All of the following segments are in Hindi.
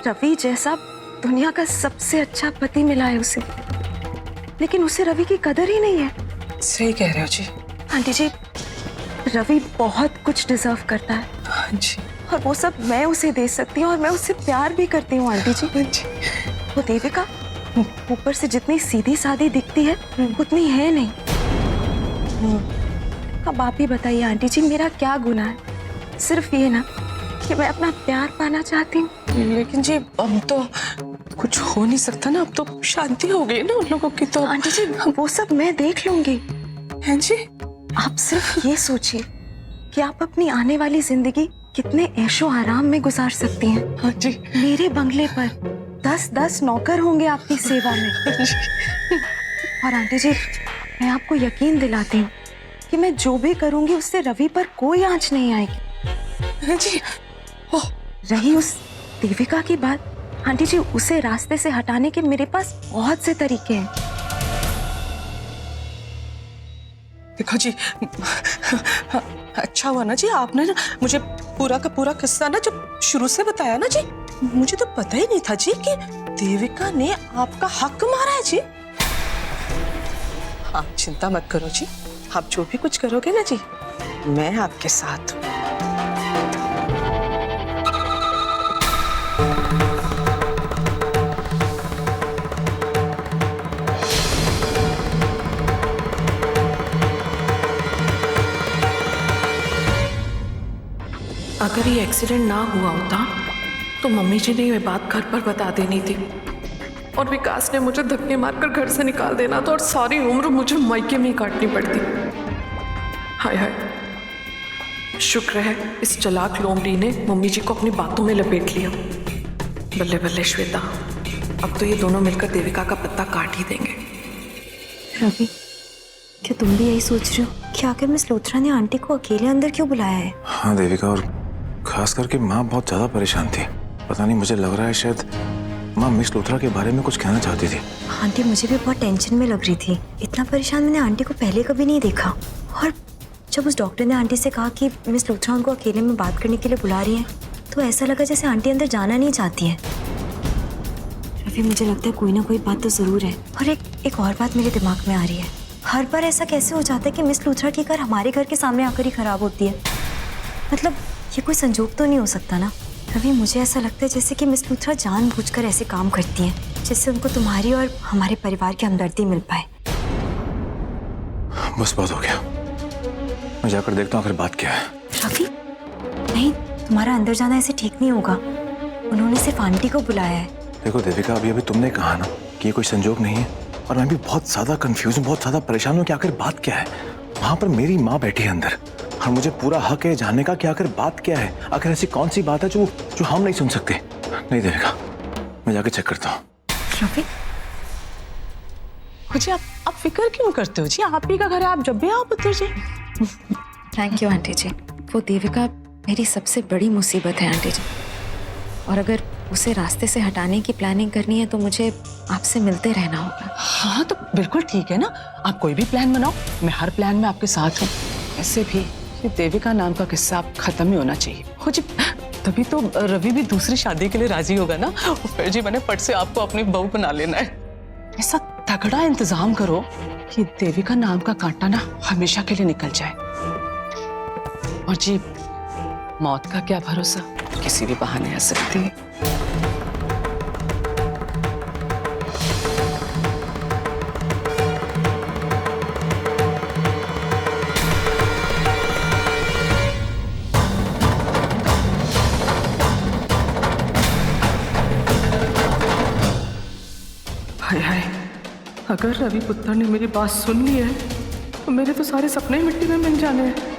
रवि जैसा दुनिया का सबसे अच्छा पति मिला है उसे, लेकिन उसे रवि की कदर ही नहीं है। सही कह रहे हो जी। आंटी जी, रवि बहुत कुछ डिजर्व करता है। हाँ जी। और वो सब मैं उसे दे सकती हूँ और मैं उससे प्यार भी करती हूँ आंटी जी। हाँ जी। वो देविका ऊपर से जितनी सीधी सादी दिखती है उतनी है नहीं। अब आप ही बताइए आंटी जी, मेरा क्या गुनाह है? सिर्फ ये ना कि मैं अपना प्यार पाना चाहती हूँ। लेकिन जी अब तो कुछ हो नहीं सकता ना, अब तो शादी हो गई ना उन लोगों की। तो आंटी जी वो सब मैं देख लूंगी। हैं जी। आप सिर्फ ये सोचिए कि आप अपनी आने वाली जिंदगी कितने ऐशो आराम में गुजार सकती हैं। हाँ जी। मेरे बंगले पर 10-10 नौकर होंगे आपकी सेवा में। और आंटी जी मैं आपको यकीन दिलाती हूँ कि मैं जो भी करूंगी उससे रवि पर कोई आंच नहीं आएगी। हैं जी। ओह, रही उस देविका की बात, आंटी जी उसे रास्ते से हटाने के मेरे पास बहुत से तरीके हैं। देखो जी, अच्छा हुआ ना जी आपने ना मुझे पूरा का पूरा किस्सा ना जब शुरू से बताया ना जी। मुझे तो पता ही नहीं था जी कि देविका ने आपका हक मारा है जी। आप चिंता मत करो जी, आप जो भी कुछ करोगे ना जी मैं आपके साथ हूँ। अगर ये एक्सीडेंट ना हुआ होता तो मम्मी जी ने ये बात घर पर बता देनी थी और विकास ने मुझे धक्के मारकर घर से निकाल देना था और सारी उम्र मुझे मायके में ही काटनी पड़ती। हाय हाय, शुक्र है इस चालाक लोमड़ी ने मम्मी जी को अपनी बातों में लपेट लिया। बल्ले बल्ले श्वेता, अब तो ये दोनों मिलकर देविका का पत्ता काट ही देंगे। रवि, क्या तुम भी यही सोच रहे हो कि आखिर मिस लूथरा ने आंटी को अकेले अंदर क्यों बुलाया है? हाँ देविका, और खास करके माँ बहुत ज्यादा परेशान थी। पता नहीं, मुझे लग रहा है शायद माँ मिस लूथरा के बारे में कुछ कहना चाहती थी। आंटी मुझे भी बहुत टेंशन में लग रही थी। इतना परेशान मैंने आंटी को पहले कभी नहीं देखा। और जब उस डॉक्टर ने आंटी से कहा कि मिस लूथरा उनको अकेले में बात करने के लिए बुला रही है तो ऐसा लगा जैसे आंटी अंदर जाना नहीं चाहती है। रवि, मुझे लगता है कोई ना कोई बात तो जरूर है। और एक और बात मेरे दिमाग में आ रही है। हर बार ऐसा कैसे हो जाता है कि मिस लूथरा की कार हमारे घर के सामने आकर ही खराब होती है? मतलब ये कोई संजोग तो नहीं हो सकता ना? रवि, मुझे ऐसा लगता है जैसे कि मिस लूथरा जानबूझकर ऐसे काम करती हैं जिससे उनको तुम्हारी और हमारे परिवार की हमदर्दी मिल पाए। बस बहुत हो गया, मैं जाकर देखता हूँ आखिर बात क्या है। रवि, नहीं, तुम्हारा अंदर जाना ऐसे ठीक नहीं होगा। उन्होंने सिर्फ आंटी को बुलाया है। देखो देविका, अभी तुमने कहा ना कि ये कोई संजोग नहीं है, और मैं भी बहुत ज्यादा कंफ्यूज हूँ, बहुत ज्यादा परेशान हूँ कि आखिर बात क्या है। वहां पर मेरी माँ बैठी है अंदर और मुझे पूरा हक है जानने का कि आखिर बात क्या है। आखिर ऐसी कौन सी बात है जो हम नहीं सुन सकते। नहीं देविका, मैं जाके चेक करता हूँ। रवि, जी आप फिक्र क्यों करते हो जी? आप ही का घर है, आप जब भी आओ पुत्र जी। थैंक यू आंटी जी। वो देविका मेरी सबसे बड़ी मुसीबत है आंटी जी, और अगर उसे रास्ते से हटाने की प्लानिंग करनी है तो मुझे आपसे मिलते रहना होगा। हाँ तो बिल्कुल ठीक है ना, आप कोई भी प्लान बनाओ, मैं हर प्लान में आपके साथ हूँ। ऐसे भी ये देविका नाम का किस्सा आप खत्म ही होना चाहिए। हो जी, तभी तो रवि भी दूसरी शादी के लिए राजी होगा ना। फिर जी मैंने फट से आपको अपनी बहू बना लेना है। ऐसा तगड़ा इंतजाम करो कि देविका नाम का कांटा ना हमेशा के लिए निकल जाए। और जी मौत का क्या भरोसा, किसी भी बहाने आ सकती है। हाय हाय, अगर रवि पुत्र ने मेरी बात सुन ली है तो मेरे तो सारे सपने ही मिट्टी में मिल जाने हैं।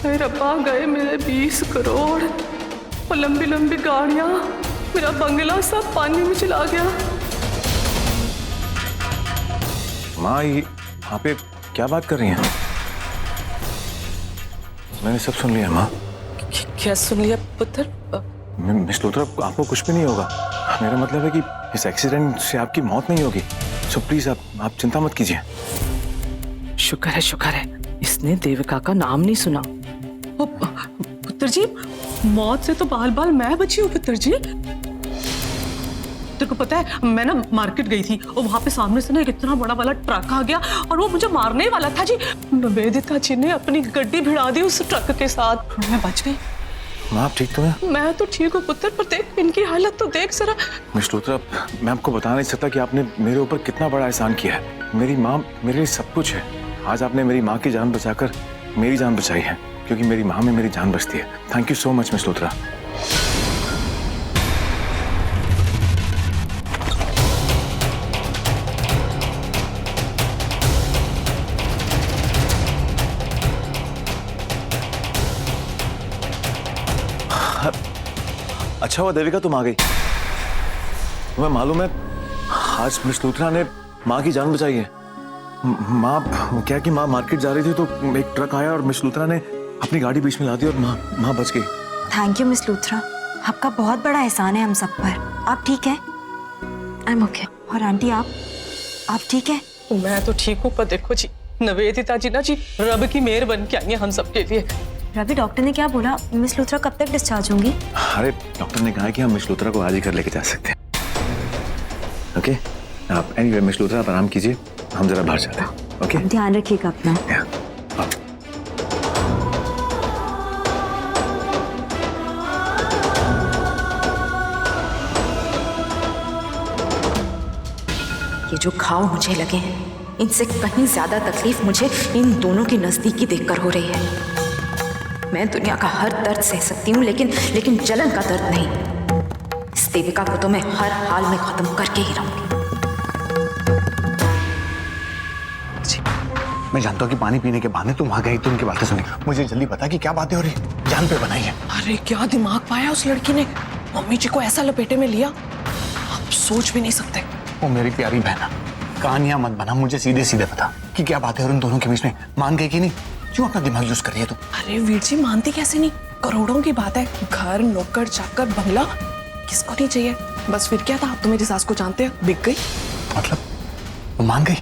अरे रब्बा, गए मेरे 20 करोड़, और लंबी लंबी गाड़ियां, मेरा बंगला सब पानी में चला गया। माँ, ये यहाँ पे क्या बात कर रही हैं? मैंने सब सुन लिया माँ। क्या सुन लिया पुत्र? मिस लूथरा, आपको कुछ भी नहीं होगा। मेरा मतलब है कि इस एक्सीडेंट से आपकी मौत नहीं होगी। सो प्लीज आप चिंता मत कीजिए। शुक्र है इसने देविका का नाम नहीं सुना। पुत्र जी, मौत से तो बाल बाल मैं बची हूँ पुत्र जी। तेरे को पता है मैं ना मार्केट गई थी और वहाँ पे सामने से ना एक इतना बड़ा वाला ट्रक आ गया और वो मुझे मारने वाला था जी। निवेदिता जी ने अपनी गड्डी भिड़ा दी उस ट्रक के साथ, मैं बच गई। माँ आप ठीक तो हैं? मैं तो ठीक हूँ पुत्र, पर देख इनकी हालत तो देख जरा। मिस लूथरा, मैं आपको बता नहीं सकता कि आपने मेरे ऊपर कितना बड़ा एहसान किया है। मेरी माँ मेरे लिए सब कुछ है। आज आपने मेरी माँ की जान बचाकर मेरी जान बचाई है, क्योंकि मेरी माँ में मेरी जान बचती है। Thank you so much miss Luthra. अच्छा हुआ देविका तुम आ गई। तुम्हें मालूम है आज मिस लूथरा ने माँ की जान बचाई है। माँ क्या कि माँ मार्केट जा रही थी तो एक ट्रक आया और मिस लूथरा ने अपनी गाड़ी बीच में ला दी और माँ बच गई। थैंक यू मिस लूथरा, आपका बहुत बड़ा एहसान है हम सब पर। आप ठीक हैं? I am okay. और आंटी आप ठीक हैं? मैं तो ठीक हूँ, पर देखो जी निवेदिता जी ना जी रब की मेहर बन के आई है हम सबके लिए। रवि, डॉक्टर ने क्या बोला? मिस लूथरा कब तक डिस्चार्ज होंगी? अरे डॉक्टर ने कहा है कि हम मिस लूथरा को आज ही कर लेके जा सकते हैं। ओके आप एनीवे मिस लूथरा आप आराम कीजिए, हम जरा बाहर चलते हैं। ओके ध्यान रखिएगा अपना। ये जो घाव मुझे लगे हैं इनसे कहीं ज्यादा तकलीफ मुझे इन दोनों की नजदीकी देखकर हो रही है। मैं दुनिया का हर दर्द सह सकती हूँ, लेकिन जलन का दर्द नहीं। इस देविका को तो मैं हर हाल में खत्म करके ही रहूंगी। मैं जानता हूँ कि पानी पीने के बहाने तुम वहां गई तो उनकी बातें सुनी। मुझे जल्दी पता कि क्या बातें हो रही, जान पे बनाई है। अरे क्या दिमाग पाया उस लड़की ने, मम्मी जी को ऐसा लपेटे में लिया, आप सोच भी नहीं सकते। वो मेरी प्यारी बहना, कहानियां मत बना, मुझे सीधे सीधे बता कि क्या बातें हो रही उन दोनों के बीच में। मान गई कि नहीं? क्यों अपना दिमाग यूज कर रही है तू? अरे वीर जी मानती कैसे नहीं, करोड़ों की बात है, घर नौकर चाकर बंगला किसको नहीं चाहिए। बस फिर क्या था, आप तो मेरी सास को जानते हैं, बिक गई। मतलब वो मान गई,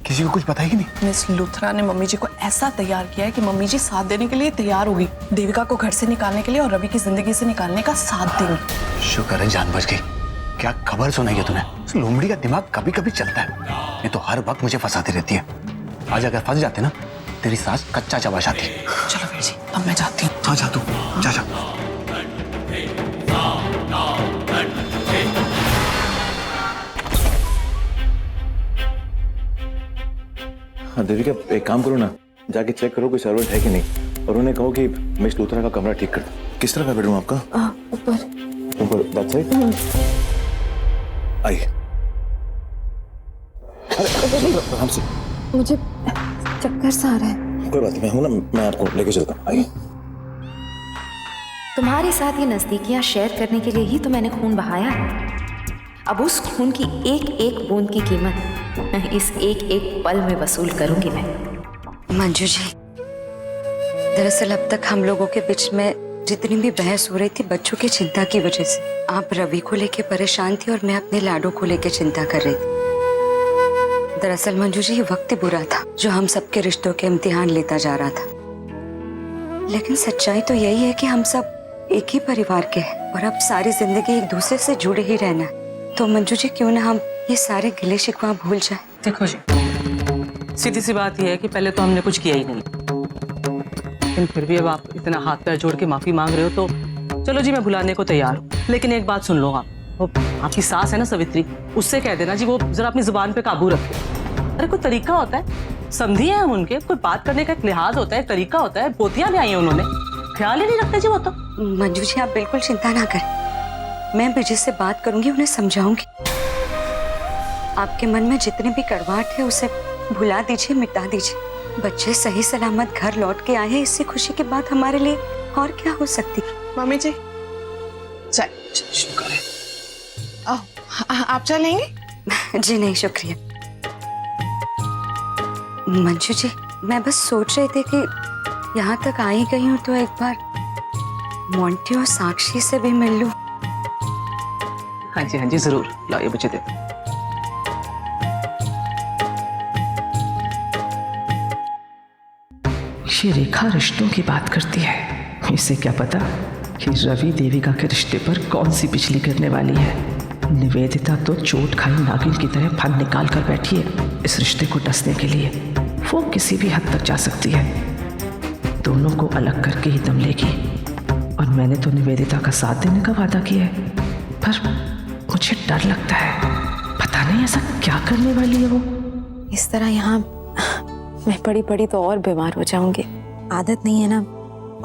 किसी को कुछ पता ही कि नहीं? मिस लूथरा ने मम्मी जी को ऐसा तैयार किया है कि मम्मी जी साथ देने के लिए तैयार होगी, देविका को घर से निकालने के लिए और रवि की जिंदगी से निकालने का साथ देंगी। शुक्र है जान बच गई। क्या खबर सुनाई है तूने? उस लोमड़ी का दिमाग कभी कभी चलता है, ये तो हर वक्त मुझे फंसाती रहती है। आज अगर फंस जाते ना तेरी सास कच्चा चबा जाती। चलो वीर जी अब मैं जाती हूँ। हाँ जा तू, जा जा। हाँ देविका एक काम करो ना, जाके चेक करो कोई सर्वेंट है कि नहीं, और उन्हें कहो कि मिस लूथरा का कमरा ठीक कर दो। किस तरह का बेडरूम आपका? ऊपर दैट्स राइट। आइए। अरे आराम से, मुझे चक्कर सा आ रहा है। कोई बात नहीं, मैं हूं ना, मैं आपको लेके चलता हूँ। आइए। तुम्हारे साथ ये नजदीकियां शेयर करने के लिए ही तो मैंने खून बहाया है। अब उस खून की एक एक बूंद की कीमत इस एक एक पल में वसूल करूंगी मैं। मंजू जी, दरअसल अब तक हम लोगों के बीच में जितनी भी बहस हो रही थी बच्चों की चिंता की वजह से। आप रवि को लेके परेशान थी और मैं अपने लाडो को लेके चिंता कर रही थी। दरअसल मंजू जी ये वक्त ही बुरा था जो हम सबके रिश्तों के इम्तिहान लेता जा रहा था, लेकिन सच्चाई तो यही है कि हम सब एक ही परिवार के हैं और अब सारी जिंदगी एक दूसरे से जुड़े ही रहना है। तो मंजू जी क्यों ना हम ये सारे गिले शिकवा भूल जाए। देखो जी सीधी सी बात यह है कि पहले तो हमने कुछ किया ही नहीं, लेकिन फिर भी अब आप इतना हाथ पैर जोड़ के माफी मांग रहे हो तो चलो जी मैं भुलाने को तैयार हूँ। लेकिन एक बात सुन लो आप, वो आपकी सास है ना सवित्री, उससे कह देना जी वो जरा अपनी जुबान पे काबू रखे। अरे कोई तरीका होता है, समझी है हम उनके, कोई बात करने का एक लिहाज होता है, तरीका होता है। पोतियां भी आई हैं उन्होंने, ख्याल ही नहीं रखते जी वो तो। मंजू जी आप बिल्कुल चिंता ना करें, मैं विजय से बात करूंगी, उन्हें समझाऊंगी। आपके मन में जितनी भी कड़वाहट है उसे भुला दीजिए, मिटा दीजिए। बच्चे सही सलामत घर लौट के आए हैं, इससे खुशी की बात हमारे लिए और क्या हो सकती है। मम्मी जी चाय। शुक्र है। आप चाय लेंगे? जी नहीं शुक्रिया। मंजू जी मैं बस सोच रही थी कि यहाँ तक आई गई हूँ तो एक बार मोंटी और साक्षी से भी मिल लूं। हाँ जी जरूर, लाओ ये मुझे दे दो। ये रेखा रिश्तों की बात करती है, इसे क्या पता कि रवि देविका के रिश्ते पर कौन सी बिजली गिरने वाली है। निवेदिता तो चोट खाई नागिन की तरह फन निकाल कर बैठी है इस रिश्ते को डसने के लिए। वो किसी भी हद तक जा सकती है, दोनों को अलग करके ही दम लेगी। और मैंने तो निवेदिता का साथ देने का वादा किया है, पर मुझे डर लगता है, पता नहीं ऐसा क्या करने वाली है वो। इस तरह यहाँ मैं पड़ी पड़ी तो और बीमार हो जाऊंगी। आदत नहीं है ना,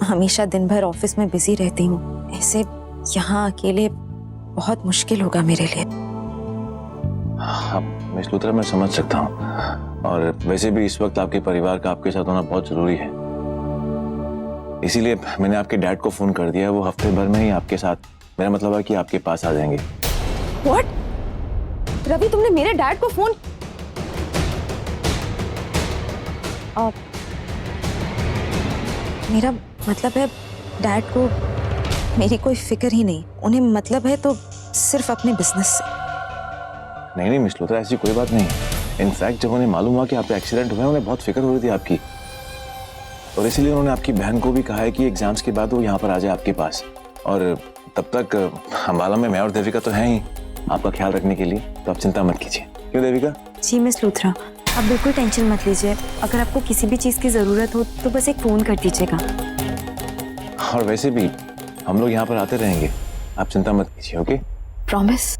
हमेशा दिन भर ऑफिस में बिजी रहती हूँ, ऐसे यहाँ अकेले बहुत मुश्किल होगा मेरे लिए। हाँ मिस लूथरा, मैं समझ सकता हूँ, और वैसे भी इस वक्त आपके परिवार का आपके साथ होना बहुत जरूरी है। इसीलिए मैंने आपके डैड को फोन कर दिया, वो हफ्ते भर में ही आपके साथ, मेरा मतलब है कि आपके पास आ जाएंगे। What? रवि, तुमने मेरे डैड को फोन? मेरा मतलब है डैड को मेरी कोई फिक्र ही नहीं, उन्हें मतलब है तो सिर्फ अपने बिजनेस से। नहीं नहीं मिस लूथरा, ऐसी कोई बात नहीं। इनफैक्ट जब उन्हें मालूम हुआ कि आप पे एक्सीडेंट हुआ है, उन्हें बहुत फिक्र हो रही थी आपकी, और इसीलिए उन्होंने आपकी बहन को भी कहा है कि एग्जाम्स के बाद वो यहाँ पर आ जाए आपके पास, और तब तक अंबाला में मैं और देविका तो हैं ही आपका ख्याल रखने के लिए, तो आप चिंता मत कीजिए। क्यों देविका? जी मिस लूथरा, आप बिल्कुल टेंशन मत लीजिए। अगर आपको किसी भी चीज़ की ज़रूरत हो तो बस एक फ़ोन कर दीजिएगा। और वैसे भी हम लोग यहाँ पर आते रहेंगे, आप चिंता मत कीजिए। ओके? प्रॉमिस?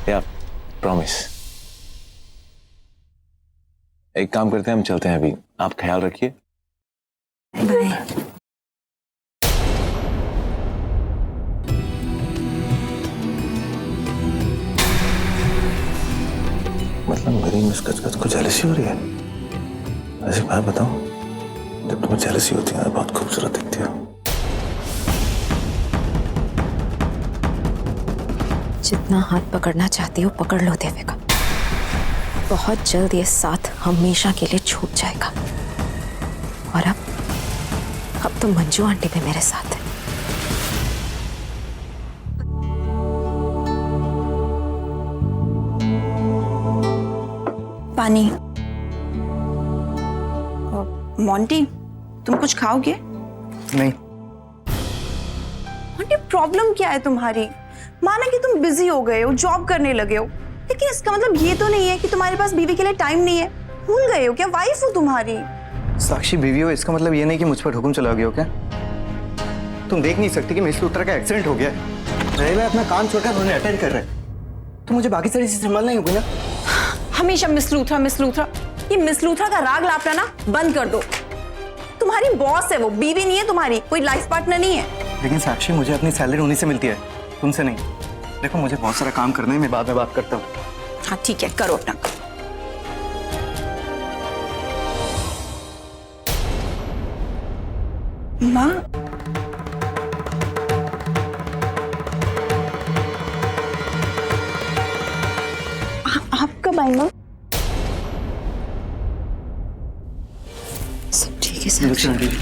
या प्रॉमिस। एक काम करते हैं, हम चलते हैं अभी, आप ख्याल रखिए। बाय। मतलब मेरी मिस कचकच को जेलसी हो रही है? वैसे मैं बताऊं, जब तुम्हें जेलसी होती है ना, बहुत खूबसूरत दिखती हो। जितना हाथ पकड़ना चाहती हो पकड़ लो देविका, बहुत जल्द ये साथ हमेशा के लिए छूट जाएगा। और अब तो मंजू आंटी भी मेरे साथ है। पानी। मोंटी, तुम कुछ खाओगे? नहीं। मोंटी, प्रॉब्लम क्या है तुम्हारी? माना कि तुम बिजी हो गए हो, जॉब करने लगे हो, लेकिन इसका मतलब ये तो नहीं है कि तुम्हारे पास बीवी के लिए टाइम नहीं है। भूल गए हो क्या? वाइफ हो तुम्हारी। साक्षी बीवी हो, इसका मतलब ये नहीं कि मुझ पर हुक्म चला गया हो क्या? तुम देख नहीं सकती कि मिस लूथरा का एक्सीडेंट हो गया है? रहे मैं अपना काम छोड़कर उन्हें अटेंड कर रहे, तो मुझे बाकी सारी चीजें संभालना ही होगी ना। हमेशा मिस लूथरा मिस लूथरा, ये मिस लूथरा का राग लापना ना बंद कर दो। तुम्हारी बॉस है वो, बीवी नहीं है तुम्हारी, कोई लाइफ पार्टनर नहीं है। लेकिन साक्षी, मुझे अपनी सैलरी उन्हीं से मिलती है, तुमसे नहीं। देखो मुझे बहुत सारा काम करना है, मैं बाद में बात करता हूँ। हाँ ठीक है, करो अपना। माँ, आप कब आई माँ? सब ठीक है साक्षी। आंटी जी,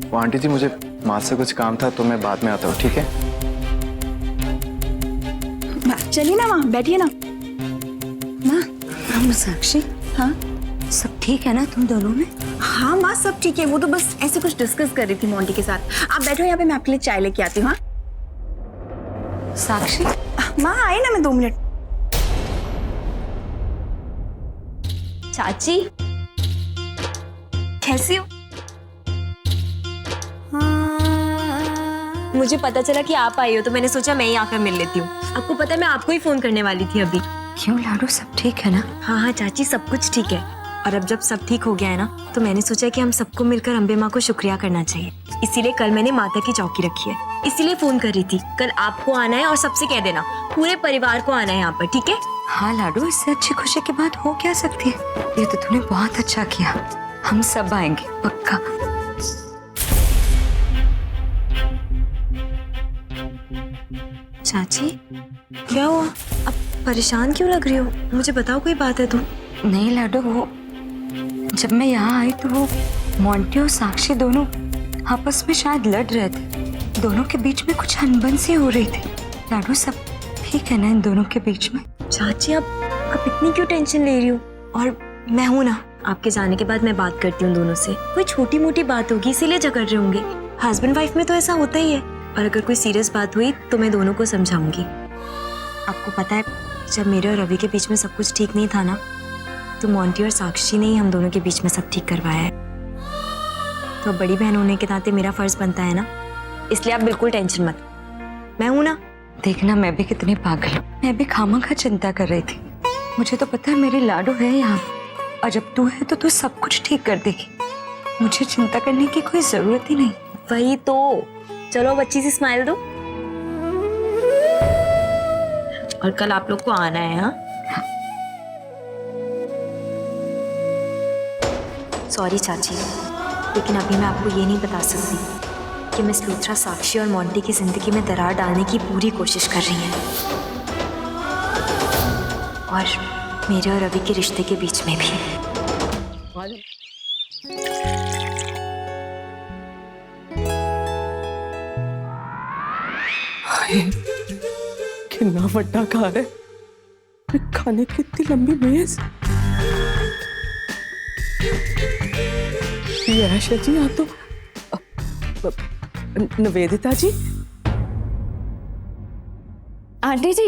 वो आंटी जी, मुझे माँ से कुछ काम था, तो मैं बाद में आता हूँ, ठीक है? चलिए ना माँ, बैठिए ना। माँ। हम साक्षी, हाँ सब ठीक है ना तुम दोनों में? हाँ माँ, सब ठीक है। वो तो बस ऐसे कुछ डिस्कस कर रही थी मोंटी के साथ। आप बैठो यहाँ पे, मैं आपके लिए चाय लेके आती हूँ। हाँ साक्षी, माँ आई ना, मैं 2 मिनट। चाची कैसी हो? मुझे पता चला कि आप आई हो तो मैंने सोचा मैं ही आकर मिल लेती हूँ। आपको पता है मैं आपको ही फोन करने वाली थी अभी। क्यों लाडू, सब ठीक है ना? हाँ हाँ चाची, सब कुछ ठीक है। और अब जब सब ठीक हो गया है ना, तो मैंने सोचा कि हम सबको मिलकर अम्बे माँ को शुक्रिया करना चाहिए। इसीलिए कल मैंने माता की चौकी रखी है, इसीलिए फोन कर रही थी। कल आपको आना है और सबसे कह देना, पूरे परिवार को आना है यहाँ पर, ठीक है? हाँ लाडू, इससे अच्छी खुशी की बात हो क्या सकती है? ये तो तूने बहुत अच्छा किया, हम सब आएंगे पक्का। चाची क्या हुआ? अब परेशान क्यों लग रही हो? मुझे बताओ, कोई बात है तो? नहीं लाडो, वो जब मैं यहाँ आई तो वो मोंटी और साक्षी दोनों आपस में शायद लड़ रहे थे। दोनों के बीच में कुछ अनबन सी हो रही थी। लाडो सब ठीक है ना इन दोनों के बीच में? चाची आप इतनी क्यों टेंशन ले रही हो? और मैं हूं ना, आपके जाने के बाद मैं बात करती हूँ दोनों से। कोई छोटी मोटी बात होगी इसीलिए झगड़ रहे होंगे। हस्बैंड वाइफ में तो ऐसा होता ही है। और अगर कोई सीरियस बात हुई तो मैं दोनों को समझाऊंगी। आपको पता है, जब मेरे और रवि के बीच में सब कुछ ठीक नहीं था ना, तो मोंटी और साक्षी ने ही हम दोनों के बीच में सब ठीक करवाया है। तो अब बड़ी बहन होने के नाते मेरा फर्ज बनता है ना, इसलिए आप बिल्कुल टेंशन मत। मैं हूं ना। देखना मैं भी कितनी पागल हूँ। मैं भी खामखा चिंता कर रही थी। मुझे तो पता है मेरी लाडो है यहाँ, और जब तू है तो तू सब कुछ ठीक कर देगी। मुझे चिंता करने की कोई जरूरत ही नहीं। वही तो। चलो बच्ची सी स्माइल दो। और कल आप लोग को आना है। हाँ, सॉरी चाची, लेकिन अभी मैं आपको ये नहीं बता सकती कि मिस लूथरा साक्षी और मोंटी की जिंदगी में दरार डालने की पूरी कोशिश कर रही हैं, और मेरे और रवि के रिश्ते के बीच में भी। कितना बड़ा घर है, खाने की इतनी लंबी मेज। ये आशा जी, आप तो निवेदिता जी। आंटी जी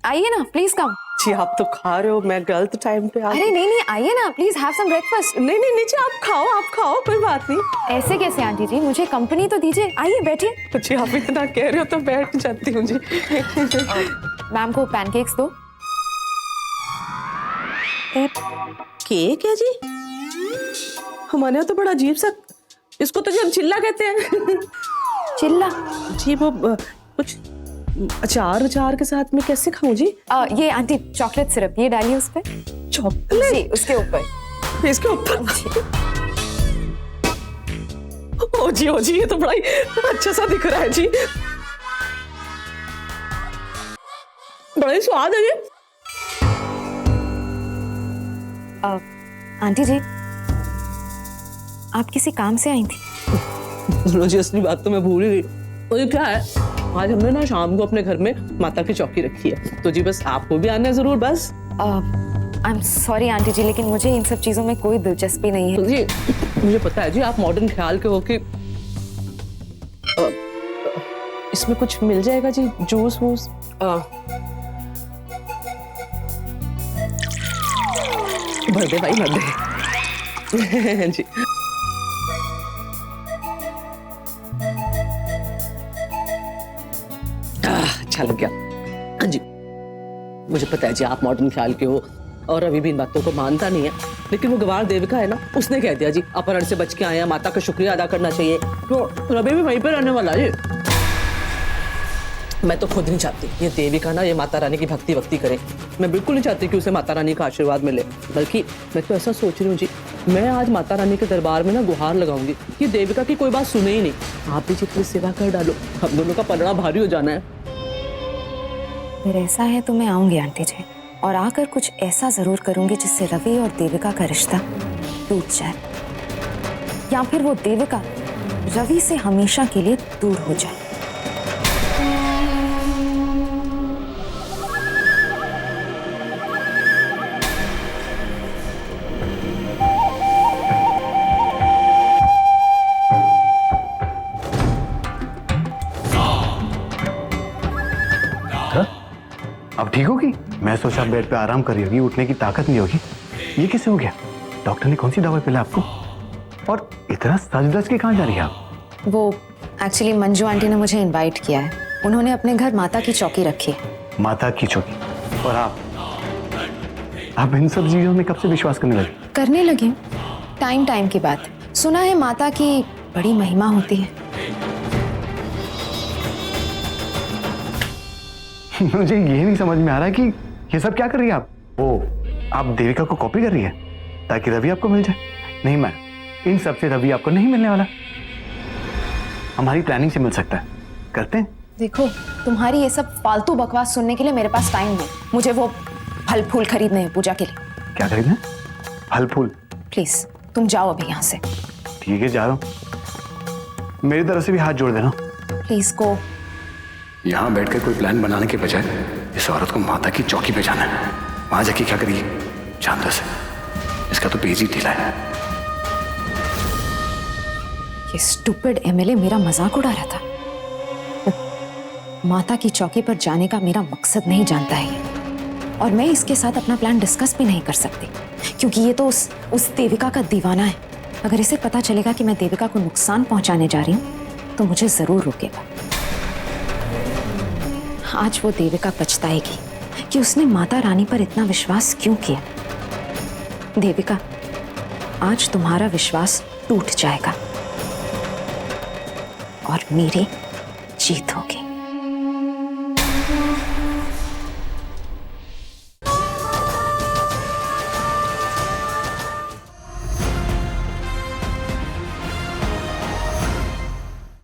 आइए ना, प्लीज कम। जी आप तो खा रहे हो, मैं गलत टाइम पे आ अरे नहीं नहीं, आइए ना, प्लीज हैव सम ब्रेकफास्ट। नहीं नहीं नीचे आप खाओ, कोई बात नहीं। ऐसे कैसे आंटी जी, मुझे कंपनी तो दीजिए। आइए बैठिए। जी आप इतना कह रहे हो तो बैठ जाती हूँ जी। मैम को पैनकेक्स दो। केक है जी? हमारे यहाँ तो बड़ा अजीब सा, इसको तो जी हम चिल्ला कहते हैं। चिल्ला? जी वो कुछ अचार के साथ में कैसे खाऊं जी? ये आंटी चॉकलेट सिरप ये डालिए उस पे। चॉकलेट? जी उसके ऊपर। इसके ऊपर? ओ जी ये तो बड़ा ही अच्छा सा दिख रहा है जी, बड़ा ही स्वाद है ये। आंटी जी आप किसी काम से आई थी? जी असली बात तो मैं भूल ही गई। तो ये क्या है, आज हमने ना शाम को अपने घर में माता की चौकी रखी है, तो जी बस आपको भी आना है जरूर। बस आई एम सॉरी आंटी जी, लेकिन मुझे इन सब चीजों में कोई दिलचस्पी नहीं है। तो जी मुझे पता है जी, आप मॉडर्न ख्याल के हो कि इसमें कुछ मिल जाएगा जी, जूस वूस। भर दे भाई, भर दे। जी अच्छा लग गया। हाँ जी मुझे पता है जी, आप मॉडर्न ख्याल के हो और अभी भी इन बातों को मानता नहीं है, लेकिन वो गवार देविका है ना, उसने कह दिया जी अपहरण से बच के आए हैं, माता का शुक्रिया अदा करना चाहिए, तो रवि भी वहीं पे रहने वाला है। मैं तो खुद नहीं चाहती ये देविका ना ये माता रानी की भक्ति करे। मैं बिल्कुल नहीं चाहती कि उसे माता रानी का आशीर्वाद मिले, बल्कि मैं तो ऐसा सोच रही हूँ जी, मैं आज माता रानी के दरबार में ना गुहार लगाऊंगी कि देविका की कोई बात सुने ही नहीं। आप भी जितनी सेवा कर डालो, हम दोनों का पलड़ा भारी हो जाना है। फिर ऐसा है तो मैं आऊंगी आंटी जी, और आकर कुछ ऐसा जरूर करूंगी जिससे रवि और देविका का रिश्ता टूट जाए, या फिर वो देविका रवि से हमेशा के लिए दूर हो जाए। अब ठीक होगी? मैं सोचा बेड पे आराम कर रही होगी, उठने की ताकत नहीं होगी। ये कैसे हो गया? डॉक्टर ने कौन सी दवा पिला आपको? और इतना सज धज के कहाँ जा रही है आप? वो एक्चुअली मंजू आंटी ने मुझे इनवाइट किया है, उन्होंने अपने घर माता की चौकी रखी है। माता की चौकी? और आप इन सब चीजों में कब से विश्वास करने लगे? करने लगी टाइम की बात। सुना है माता की बड़ी महिमा होती है। मुझे ये नहीं समझ में आ रहा कि ये सब क्या कर रही है आप? आप देविका को कॉपी कर रही है ताकि रवि आपको मिल जाए? नहीं मैम, इन सब से रवि आपको नहीं मिलने वाला, हमारी प्लानिंग से मिल सकता है। करते हैं। देखो तुम्हारी ये सब फालतू बकवास सुनने के लिए मेरे पास टाइम नहीं, मुझे वो फल फूल खरीदने हैं पूजा के लिए। क्या खरीदना? फल फूल? प्लीज तुम जाओ अभी यहाँ से। ठीक है जा रहा हूँ, मेरी तरफ से भी हाथ जोड़ देना। Please go. यहाँ बैठकर कोई प्लान बनाने के बजाय इस औरत को माता की चौकी पे जाना है, वहां जाके क्या करिए जान दो से, इसका तो पेज ही ढीला है। ये स्टूपिड एमएलए मेरा मजाक उड़ा रहा था। माता की चौकी पर जाने का मेरा मकसद नहीं जानता है ये। और मैं इसके साथ अपना प्लान डिस्कस भी नहीं कर सकती, क्योंकि ये तो उस देविका का दीवाना है। अगर इसे पता चलेगा कि मैं देविका को नुकसान पहुंचाने जा रही हूं तो मुझे जरूर रोकेगा। आज वो देविका पछताएगी कि उसने माता रानी पर इतना विश्वास क्यों किया। देविका, आज तुम्हारा विश्वास टूट जाएगा और मेरी जीत होगी।